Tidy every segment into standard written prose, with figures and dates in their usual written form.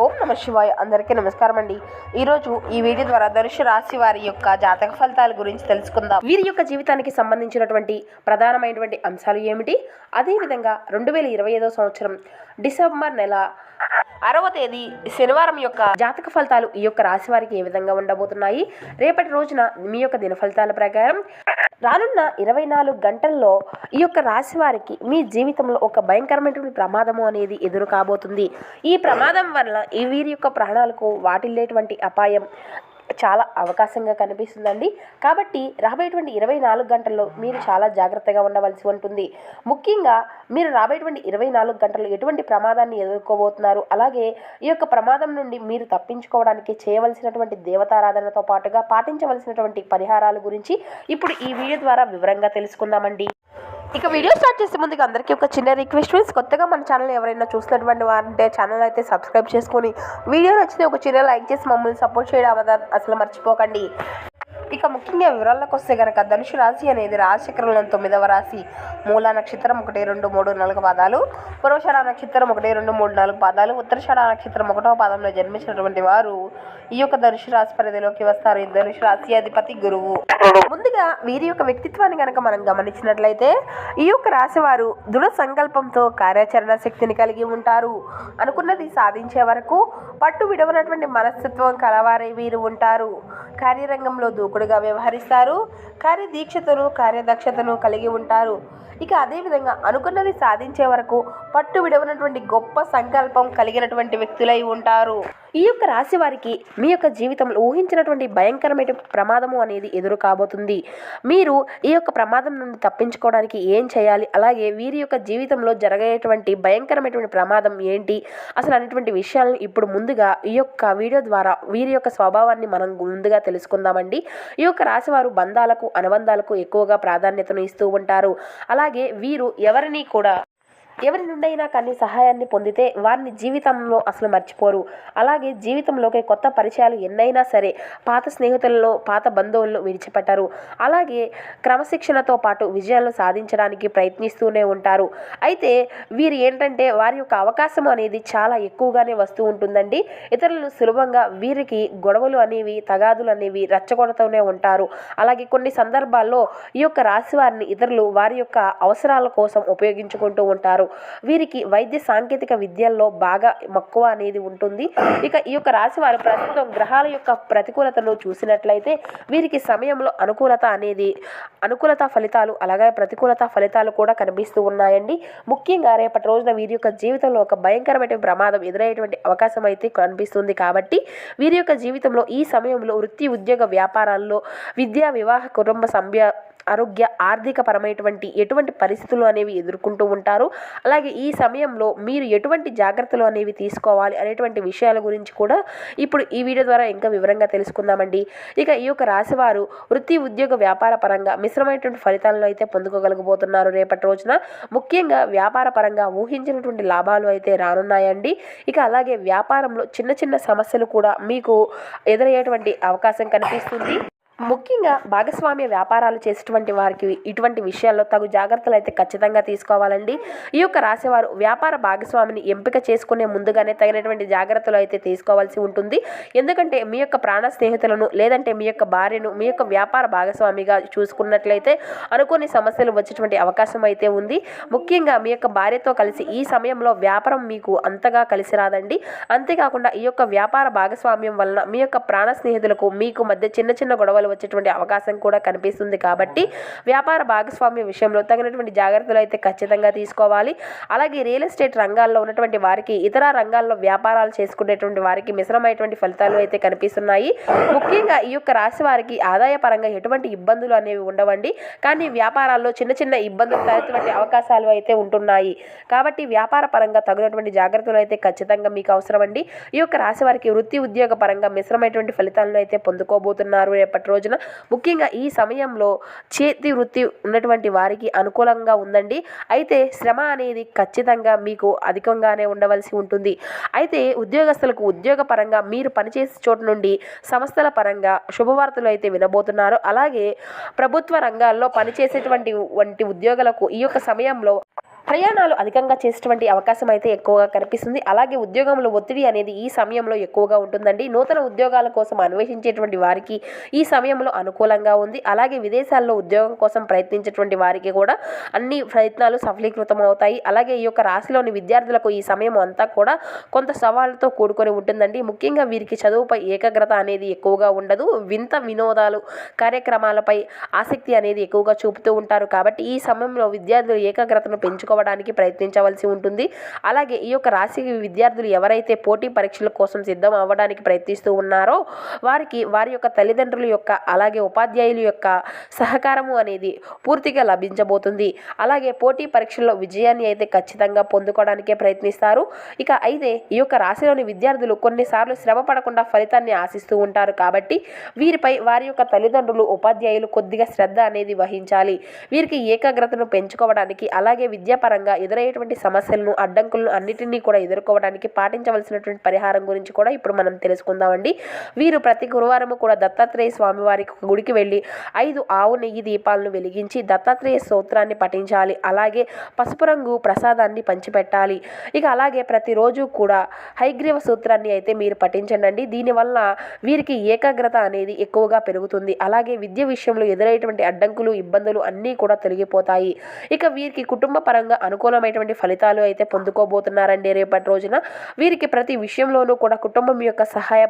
ఓం నమ శివాయ. అందరికీ నమస్కారం అండి. ఈరోజు ఈ వీడియో ద్వారా ధనుసు రాశి వారి యొక్క జాతక ఫలితాల గురించి తెలుసుకుందాం. వీరి యొక్క జీవితానికి సంబంధించినటువంటి ప్రధానమైనటువంటి అంశాలు ఏమిటి, అదేవిధంగా 2025 సంవత్సరం డిసెంబర్ నెల 6వ తేదీ శనివారం యొక్క జాతక ఫలితాలు ఈ యొక్క రాశి వారికి ఏ విధంగా ఉండబోతున్నాయి, రేపటి రోజున మీ యొక్క దిన ఫలితాల ప్రకారం రానున్న 24 గంటల్లో ఈ యొక్క రాశి వారికి మీ జీవితంలో ఒక భయంకరమైనటువంటి ప్రమాదము అనేది ఎదురు కాబోతుంది. ఈ ప్రమాదం వల్ల ఈ వీరి యొక్క ప్రాణాలకు వాటిల్లేటువంటి అపాయం చాలా అవకాశంగా కనిపిస్తుందండి. కాబట్టి రాబోయేటువంటి 24 గంటల్లో మీరు చాలా జాగ్రత్తగా ఉండవలసి ఉంటుంది. ముఖ్యంగా మీరు రాబోయేటువంటి 24 గంటల్లో ఎటువంటి ప్రమాదాన్ని ఎదుర్కోబోతున్నారు, అలాగే ఈ యొక్క ప్రమాదం నుండి మీరు తప్పించుకోవడానికి చేయవలసినటువంటి దేవతారాధనతో పాటుగా పాటించవలసినటువంటి పరిహారాల గురించి ఇప్పుడు ఈ వీడియో ద్వారా వివరంగా తెలుసుకుందామండి. ఇక వీడియో స్టార్ట్ చేసే ముందుగా అందరికీ ఒక చిన్న రిక్వెస్ట్ ఫ్రెండ్స్, కొత్తగా మన ఛానల్ ఎవరైనా చూసినటువంటి వారంటే ఛానల్ అయితే సబ్స్క్రైబ్ చేసుకొని వీడియో నచ్చితే ఒక చిన్న లైక్ చేసి మమ్మల్ని సపోర్ట్ చేయడం అసలు మర్చిపోకండి. ఇక ముఖ్యంగా వివరాలకు వస్తే కనుక ధనుసు రాశి అనేది రాశిచక్రంలో 9వ రాశి. మూలా నక్షత్రం 1, 2, 3, 4 పాదాలు, పురోషాఢ నక్షత్రం 1, 2, 3, 4 పాదాలు, ఉత్తరాషాఢ నక్షత్రం 1వ పాదంలో జన్మించినటువంటి వారు ఈ యొక్క ధనుసు రాశి పరిధిలోకి వస్తారు. ఈ ధనుసు రాశి అధిపతి గురువు. ముందుగా వీరి యొక్క వ్యక్తిత్వాన్ని కనుక మనం గమనించినట్లయితే ఈ యొక్క రాశి వారు దృఢ సంకల్పంతో కార్యాచరణ శక్తిని కలిగి ఉంటారు. అనుకున్నది సాధించే వరకు పట్టు విడవనటువంటి మనస్తత్వం కలవారే వీరు ఉంటారు. కార్యరంగంలో దూకుడుగా వ్యవహరిస్తారు. కార్యదీక్షతను కార్యదక్షతను కలిగి ఉంటారు. ఇక అదేవిధంగా అనుకున్నది సాధించే వరకు పట్టు విడవనటువంటి గొప్ప సంకల్పం కలిగినటువంటి వ్యక్తులై ఉంటారు. ఈ యొక్క రాశి వారికి మీ యొక్క జీవితంలో ఊహించినటువంటి భయంకరమైన ప్రమాదము అనేది ఎదురు కాబోతుంది. మీరు ఈ యొక్క ప్రమాదం నుండి తప్పించుకోవడానికి ఏం చేయాలి, అలాగే వీరి యొక్క జీవితంలో జరగేటువంటి భయంకరమైనటువంటి ప్రమాదం ఏంటి అసలు అనేటువంటి విషయాలను ఇప్పుడు ముందుగా ఈ యొక్క వీడియో ద్వారా వీరి యొక్క స్వభావాన్ని మనం ముందుగా తెలుసుకుందామండి. ఈ యొక్క రాశి వారు బంధాలకు అనుబంధాలకు ఎక్కువగా ప్రాధాన్యతను ఇస్తూ ఉంటారు. అలాగే వీరు ఎవరి నుండైనా కానీ సహాయాన్ని పొందితే వారిని జీవితంలో అసలు మర్చిపోరు. అలాగే జీవితంలోకి కొత్త పరిచయాలు ఎన్నైనా సరే పాత స్నేహితులను పాత బంధువులను విడిచిపెట్టరు. అలాగే క్రమశిక్షణతో పాటు విజయాలను సాధించడానికి ప్రయత్నిస్తూనే ఉంటారు. అయితే వీరు ఏంటంటే వారి యొక్క అవకాశం అనేది చాలా ఎక్కువగానే వస్తూ ఉంటుందండి. ఇతరులను సులభంగా వీరికి గొడవలు అనేవి తగాదులు అనేవి రెచ్చగొడుతూనే ఉంటారు. అలాగే కొన్ని సందర్భాల్లో ఈ యొక్క రాశి వారిని ఇతరులు వారి యొక్క అవసరాల కోసం ఉపయోగించుకుంటూ ఉంటారు. వీరికి వైద్య సాంకేతిక విద్యల్లో బాగా మక్కువ అనేది ఉంటుంది. ఇక ఈ యొక్క రాశి వారు ప్రస్తుతం గ్రహాల యొక్క ప్రతికూలతను చూసినట్లయితే వీరికి సమయంలో అనుకూలత ఫలితాలు అలాగే ప్రతికూలత ఫలితాలు కూడా కనిపిస్తూ ఉన్నాయండి. ముఖ్యంగా రేపటి రోజున వీరి యొక్క జీవితంలో ఒక భయంకరమైన ప్రమాదం ఎదురయ్యేటువంటి అవకాశం అయితే కనిపిస్తుంది. కాబట్టి వీరి యొక్క జీవితంలో ఈ సమయంలో వృత్తి ఉద్యోగ వ్యాపారాల్లో విద్యా వివాహ కుటుంబ ఆరోగ్య ఆర్థిక పరమైనటువంటి ఎటువంటి పరిస్థితులు అనేవి ఎదుర్కొంటూ ఉంటారు. అలాగే ఈ సమయంలో మీరు ఎటువంటి జాగ్రత్తలు అనేవి తీసుకోవాలి అనేటువంటి విషయాల గురించి కూడా ఇప్పుడు ఈ వీడియో ద్వారా ఇంకా వివరంగా తెలుసుకుందామండి. ఇక ఈ యొక్క రాశివారు వృత్తి ఉద్యోగ వ్యాపార పరంగా మిశ్రమైనటువంటి ఫలితాలను అయితే పొందుకోగలగబోతున్నారు రేపటి రోజున. ముఖ్యంగా వ్యాపార పరంగా ఊహించినటువంటి లాభాలు అయితే రానున్నాయండి. ఇక అలాగే వ్యాపారంలో చిన్న చిన్న సమస్యలు కూడా మీకు ఎదురయ్యేటువంటి అవకాశం కనిపిస్తుంది. ముఖ్యంగా భాగస్వామ్య వ్యాపారాలు చేసేటువంటి వారికి ఇటువంటి విషయాల్లో తగు జాగ్రత్తలు అయితే ఖచ్చితంగా తీసుకోవాలండి. ఈ యొక్క రాశివారు వ్యాపార భాగస్వామిని ఎంపిక చేసుకునే ముందుగానే తగినటువంటి జాగ్రత్తలు అయితే తీసుకోవాల్సి ఉంటుంది. ఎందుకంటే మీ యొక్క ప్రాణ స్నేహితులను లేదంటే మీ యొక్క భార్యను మీ యొక్క వ్యాపార భాగస్వామిగా చూసుకున్నట్లయితే అనుకోని సమస్యలు వచ్చేటువంటి అవకాశం అయితే ఉంది. ముఖ్యంగా మీ యొక్క భార్యతో కలిసి ఈ సమయంలో వ్యాపారం మీకు అంతగా కలిసి రాదండి. అంతేకాకుండా ఈ యొక్క వ్యాపార భాగస్వామ్యం వలన మీ యొక్క ప్రాణ స్నేహితులకు మీకు మధ్య చిన్న చిన్న గొడవలు వచ్చేటువంటి అవకాశం కూడా కనిపిస్తుంది. కాబట్టి వ్యాపార భాగస్వామ్య విషయంలో తగినటువంటి జాగ్రత్తలు అయితే ఖచ్చితంగా తీసుకోవాలి. అలాగే రియల్ ఎస్టేట్ రంగాల్లో ఉన్నటువంటి వారికి ఇతర రంగాల్లో వ్యాపారాలు చేసుకునేటువంటి వారికి మిశ్రమైనటువంటి ఫలితాలు అయితే కనిపిస్తున్నాయి. ముఖ్యంగా ఈ యొక్క రాశి వారికి ఆదాయ పరంగా ఎటువంటి ఇబ్బందులు అనేవి ఉండవండి. కానీ వ్యాపారాల్లో చిన్న చిన్న ఇబ్బందులు తలెత్తే అవకాశాలు అయితే ఉంటున్నాయి. కాబట్టి వ్యాపార పరంగా తగినటువంటి జాగ్రత్తలు అయితే ఖచ్చితంగా మీకు అవసరం అండి. ఈ యొక్క రాశి వారికి వృత్తి ఉద్యోగ పరంగా మిశ్రమైనటువంటి ఫలితాలను అయితే పొందుకోబోతున్నారు రేపటి రోజున. ముఖ్యంగా ఈ సమయంలో చేతి వృత్తి ఉన్నటువంటి వారికి అనుకూలంగా ఉందండి. అయితే శ్రమ అనేది ఖచ్చితంగా మీకు అధికంగానే ఉండవలసి ఉంటుంది. అయితే ఉద్యోగస్తులకు ఉద్యోగ పరంగా మీరు పనిచేసే చోటు నుండి సంస్థల పరంగా శుభవార్తలు అయితే వినబోతున్నారు. అలాగే ప్రభుత్వ రంగాల్లో పనిచేసేటువంటి ఉద్యోగులకు ఈ యొక్క సమయంలో ప్రయాణాలు అధికంగా చేసేటువంటి అవకాశం అయితే ఎక్కువగా కనిపిస్తుంది. అలాగే ఉద్యోగంలో ఒత్తిడి అనేది ఈ సమయంలో ఎక్కువగా ఉంటుందండి. నూతన ఉద్యోగాల కోసం అన్వేషించేటువంటి వారికి ఈ సమయంలో అనుకూలంగా ఉంది. అలాగే విదేశాల్లో ఉద్యోగం కోసం ప్రయత్నించేటువంటి వారికి కూడా అన్ని ప్రయత్నాలు సఫలీకృతం అవుతాయి. అలాగే ఈ యొక్క రాశిలోని విద్యార్థులకు ఈ సమయం అంతా కూడా కొంత సవాళ్ళతో కూడుకొని ఉంటుందండి. ముఖ్యంగా వీరికి చదువుపై ఏకాగ్రత అనేది ఎక్కువగా ఉండదు. వింత వినోదాలు కార్యక్రమాలపై ఆసక్తి అనేది ఎక్కువగా చూపుతూ ఉంటారు. కాబట్టి ఈ సమయంలో విద్యార్థులు ఏకాగ్రతను పెంచుకోవడానికి ప్రయత్నించవలసి ఉంటుంది. అలాగే ఈ యొక్క రాశి విద్యార్థులు ఎవరైతే పోటీ పరీక్షల కోసం సిద్ధం అవ్వడానికి ప్రయత్నిస్తూ ఉన్నారో వారికి వారి యొక్క తల్లిదండ్రుల యొక్క అలాగే ఉపాధ్యాయుల యొక్క సహకారము అనేది పూర్తిగా లభించబోతుంది. అలాగే పోటీ పరీక్షల్లో విజయాన్ని అయితే ఖచ్చితంగా పొందుకోవడానికే ప్రయత్నిస్తారు. ఇక అయితే ఈ యొక్క రాశిలోని విద్యార్థులు కొన్నిసార్లు శ్రమ పడకుండా ఫలితాన్ని ఆశిస్తూ ఉంటారు. కాబట్టి వీరిపై వారి యొక్క తల్లిదండ్రులు ఉపాధ్యాయులు కొద్దిగా శ్రద్ధ అనేది వహించాలి. వీరికి ఏకాగ్రతను పెంచుకోవడానికి అలాగే విద్యాపరంగా ఎదురయ్యేటువంటి సమస్యలను అడ్డంకులను అన్నిటినీ కూడా ఎదుర్కోవడానికి పాటించవలసినటువంటి పరిహారం గురించి కూడా ఇప్పుడు మనం తెలుసుకుందామండి. వీరు ప్రతి గురువారం కూడా దత్తాత్రేయ స్వామి వారికి గుడికి వెళ్ళి 5 ఆవు నెయ్యి దీపాలను వెలిగించి దత్తాత్రేయ స్తోత్రాన్ని పఠించాలి. అలాగే పసుపు రంగు ప్రసాదాన్ని పంచిపెట్టాలి. ఇక అలాగే ప్రతిరోజు కూడా హైగ్రీవ సూత్రాన్ని అయితే మీరు పఠించండి. దీనివల్ల వీరికి ఏకాగ్రత అనేది ఎక్కువగా పెరుగుతుంది. అలాగే విద్య విషయంలో ఎదురయ్యేటువంటి అడ్డంకులు ఇబ్బందులు అన్నీ కూడా తొలగిపోతాయి. ఇక వీరికి కుటుంబ పరంగా అనుకూలమైనటువంటి ఫలితాలు అయితే పొందుకోబోతున్నారండి. రేపటి రోజున వీరికి ప్రతి విషయంలోనూ కూడా కుటుంబం యొక్క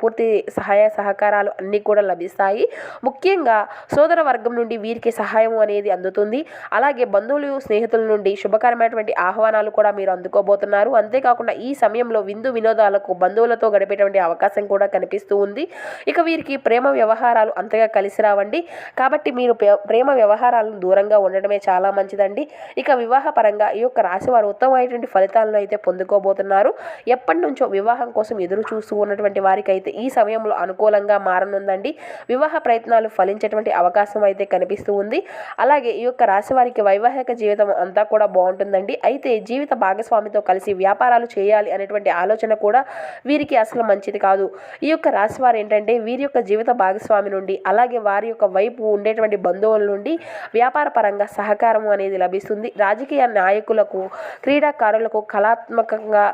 పూర్తి సహాయ సహకారాలు అన్నీ కూడా లభిస్తాయి. ముఖ్యంగా సోదర వర్గం నుండి వీరికి సహాయం అనేది అందుతుంది. అలాగే బంధువులు స్నేహితుల నుండి శుభకరమైనటువంటి ఆహ్వానాలు కూడా మీరు అందుకోబోతున్నారు. అంతేకాకుండా ఈ సమయంలో విందు వినోదాలకు బంధువులతో గడిపేటువంటి అవకాశం కూడా కనిపిస్తూ ఉంది. ఇక వీరికి ప్రేమ వ్యవహారాలు అంతగా కలిసి రావండి. కాబట్టి మీరు ప్రేమ వ్యవహారాలను దూరంగా ఉండడమే చాలా మంచిదండి. ఇక వివాహ పరంగా ఈ యొక్క రాశి వారు ఉత్తమమైనటువంటి ఫలితాలను అయితే పొందుకోబోతున్నారు. ఎప్పటి నుంచో వివాహం కోసం ఎదురు చూస్తూ ఉన్నటువంటి వారికి అయితే ఈ సమయంలో అనుకూలంగా మారనుందండి. వివాహ ప్రయత్నాలు ఫలించేటువంటి అవకాశం అయితే కనిపిస్తూ ఉంది. అలాగే ఈ యొక్క రాశి వారికి వైవాహిక జీవితం అంతా కూడా బాగుంటుందండి. అయితే జీవిత భాగస్వామితో కలిసి వ్యాపారాలు చేయాలి అనేటువంటి ఆలోచన కూడా వీరికి అసలు మంచిది కాదు. ఈ యొక్క రాశి వారు ఏంటంటే వీరి యొక్క జీవిత భాగస్వామి నుండి అలాగే వారి యొక్క వైపు ఉండేటువంటి బంధువుల నుండి వ్యాపార పరంగా సహకారం అనేది లభిస్తుంది. రాజకీయ నాయకులకు క్రీడాకారులకు కళాత్మకంగా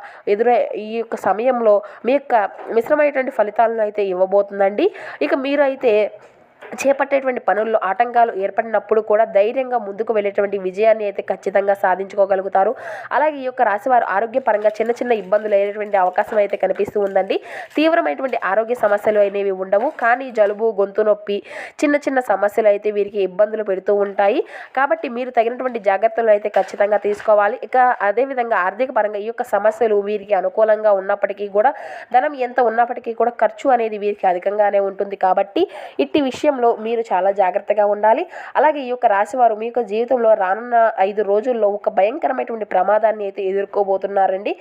ఈ యొక్క సమయంలో మీ యొక్క మిశ్రమైనటువంటి ఫలితాలను అయితే ఇవ్వబోతుందండి. ఇక మీరు అయితే చేపట్టేటువంటి పనుల్లో ఆటంకాలు ఏర్పడినప్పుడు కూడా ధైర్యంగా ముందుకు వెళ్ళేటువంటి విజయాన్ని అయితే ఖచ్చితంగా సాధించుకోగలుగుతారు. అలాగే ఈ యొక్క రాశివారు ఆరోగ్యపరంగా చిన్న చిన్న ఇబ్బందులు అయ్యేటువంటి అవకాశం అయితే కనిపిస్తూ ఉందండి. తీవ్రమైనటువంటి ఆరోగ్య సమస్యలు అనేవి ఉండవు, కానీ జలుబు గొంతు నొప్పి చిన్న చిన్న సమస్యలు అయితే వీరికి ఇబ్బందులు పెడుతూ ఉంటాయి. కాబట్టి మీరు తగినటువంటి జాగ్రత్తలు అయితే ఖచ్చితంగా తీసుకోవాలి. ఇక అదేవిధంగా ఆర్థిక పరంగా ఈ యొక్క సమస్యలు వీరికి అనుకూలంగా ఉన్నప్పటికీ కూడా ధనం ఎంత ఉన్నప్పటికీ కూడా ఖర్చు అనేది వీరికి అధికంగానే ఉంటుంది. కాబట్టి ఇట్టి విషయం మీరు చాలా జాగ్రత్తగా ఉండాలి. అలాగే ఈ యొక్క రాశివారు మీ యొక్క జీవితంలో రానున్న 5 రోజుల్లో ఒక భయంకరమైనటువంటి ప్రమాదాన్ని అయితే ఎదుర్కోబోతున్నారండి.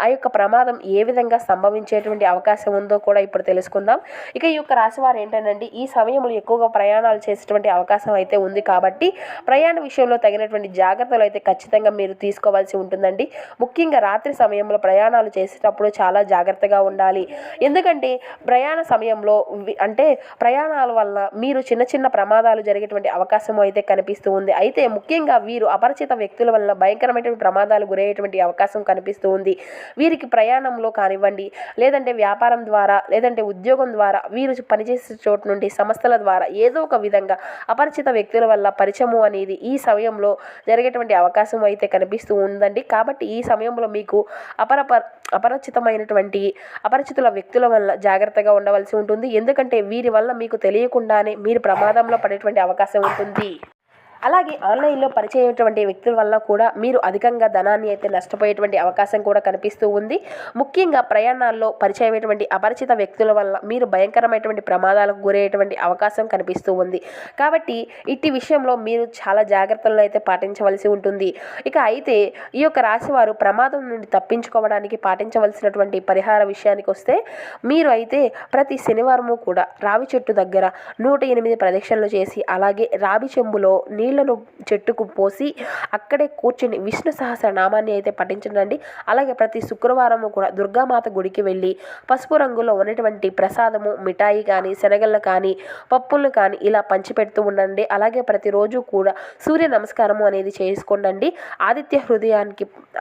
ఆ యొక్క ప్రమాదం ఏ విధంగా సంభవించేటువంటి అవకాశం ఉందో కూడా ఇప్పుడు తెలుసుకుందాం. ఇక ఈ యొక్క రాశివారు ఏంటంటే ఈ సమయంలో ఎక్కువగా ప్రయాణాలు చేసేటువంటి అవకాశం అయితే ఉంది. కాబట్టి ప్రయాణ విషయంలో తగినటువంటి జాగ్రత్తలు అయితే ఖచ్చితంగా మీరు తీసుకోవాల్సి ఉంటుందండి. ముఖ్యంగా రాత్రి సమయంలో ప్రయాణాలు చేసేటప్పుడు చాలా జాగ్రత్తగా ఉండాలి. ఎందుకంటే ప్రయాణ సమయంలో అంటే ప్రయాణాల వల్ల మీరు చిన్న చిన్న ప్రమాదాలు జరిగేటువంటి అవకాశం అయితే కనిపిస్తూ ఉంది. అయితే ముఖ్యంగా వీరు అపరిచిత వ్యక్తుల వల్ల భయంకరమైనటువంటి ప్రమాదాలు గురయ్యేటువంటి అవకాశం కనిపిస్తూ ఉంది. వీరికి ప్రయాణంలో కానివ్వండి, లేదంటే వ్యాపారం ద్వారా, లేదంటే ఉద్యోగం ద్వారా, వీరు పనిచేసే చోటు నుండి సంస్థల ద్వారా ఏదో ఒక విధంగా అపరిచిత వ్యక్తుల వల్ల పరిచయము అనేది ఈ సమయంలో జరిగేటువంటి అవకాశం అయితే కనిపిస్తూ ఉందండి. కాబట్టి ఈ సమయంలో మీకు అపరిచితుల వ్యక్తుల వల్ల జాగ్రత్తగా ఉండవలసి ఉంటుంది. ఎందుకంటే వీరి వల్ల మీకు తెలియకుండానే మీరు ప్రమాదంలో పడేటువంటి అవకాశం ఉంటుంది. అలాగే ఆన్లైన్లో పరిచయమైనటువంటి వ్యక్తుల వల్ల కూడా మీరు అధికంగా ధనాన్ని అయితే నష్టపోయేటువంటి అవకాశం కూడా కనిపిస్తూ ఉంది. ముఖ్యంగా ప్రయాణాల్లో పరిచయమైనటువంటి అపరిచిత వ్యక్తుల వల్ల మీరు భయంకరమైనటువంటి ప్రమాదాలకు గురయ్యేటువంటి అవకాశం కనిపిస్తూ ఉంది. కాబట్టి ఇట్టి విషయంలో మీరు చాలా జాగ్రత్తలను అయితే పాటించవలసి ఉంటుంది. ఇక అయితే ఈ యొక్క రాశివారు ప్రమాదం నుండి తప్పించుకోవడానికి పాటించవలసినటువంటి పరిహార విషయానికి వస్తే మీరు అయితే ప్రతి శనివారము కూడా రావి చెట్టు దగ్గర 108 ప్రదక్షిణలు చేసి అలాగే రావి చెంబులో నీళ్లను చెట్టుకు పోసి అక్కడే కూర్చుని విష్ణు సహస్రనామాన్ని అయితే పఠించండి. అలాగే ప్రతి శుక్రవారము కూడా దుర్గామాత గుడికి వెళ్ళి పసుపు రంగులో ఉన్నటువంటి ప్రసాదము, మిఠాయి కానీ, శనగళ్ళు కానీ, పప్పులు కానీ ఇలా పంచిపెడుతూ ఉండండి. అలాగే ప్రతిరోజు కూడా సూర్య నమస్కారము అనేది చేసుకోండి.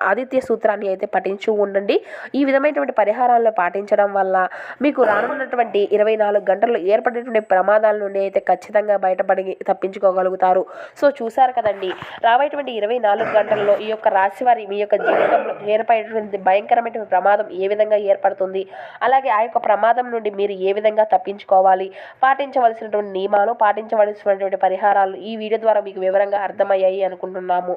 ఆదిత్య సూత్రాన్ని అయితే పఠించు ఉండండి. ఈ విధమైనటువంటి పరిహారాలను పాటించడం వల్ల మీకు రానున్నటువంటి 24 గంటల్లో ఏర్పడేటువంటి ప్రమాదాల నుండి అయితే ఖచ్చితంగా బయటపడి తప్పించుకోగలుగుతారు. సో చూసారు కదండి, రాబోయేటువంటి 24 గంటల్లో ఈ యొక్క రాశి వారి మీ యొక్క జీవితంలో ఏర్పడేటువంటి భయంకరమైనటువంటి ప్రమాదం ఏ విధంగా ఏర్పడుతుంది, అలాగే ఆ యొక్క ప్రమాదం నుండి మీరు ఏ విధంగా తప్పించుకోవాలి, పాటించవలసినటువంటి నియమాలు, పాటించవలసినటువంటి పరిహారాలు ఈ వీడియో ద్వారా మీకు వివరంగా అర్థమయ్యాయి అనుకుంటున్నాము.